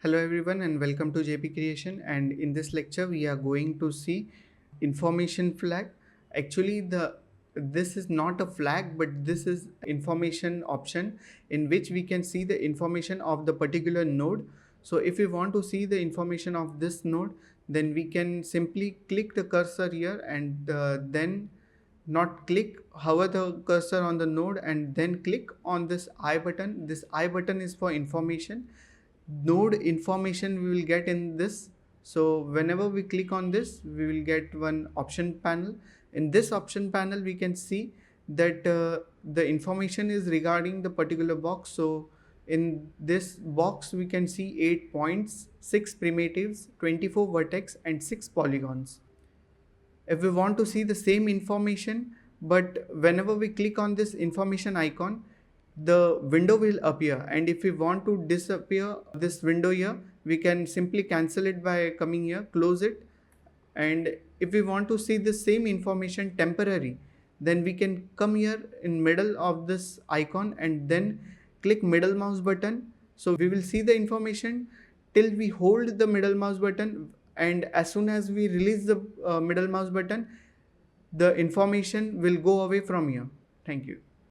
Hello everyone and welcome to JP Creation, and in this lecture we are going to see information flag. Actually this is not a flag, but this is information option in which we can see the information of the particular node. So if we want to see the information of this node, then we can simply click the cursor here and then not click, hover the cursor on the node and then click on this I button. This I button is for information. Node information we will get in this. So whenever we click on this, we will get one option panel. In this option panel we can see that the information is regarding the particular box. So in this box we can see 8 points, 6 primitives, 24 vertex and 6 polygons. If we want to see the same information, but whenever we click on this information icon, the window will appear, and if we want to disappear this window here, we can simply cancel it by coming here, close it. And if we want to see the same information temporary, then we can come here in middle of this icon and then click middle mouse button. So we will see the information till we hold the middle mouse button, and as soon as we release the middle mouse button, the information will go away from here. Thank you.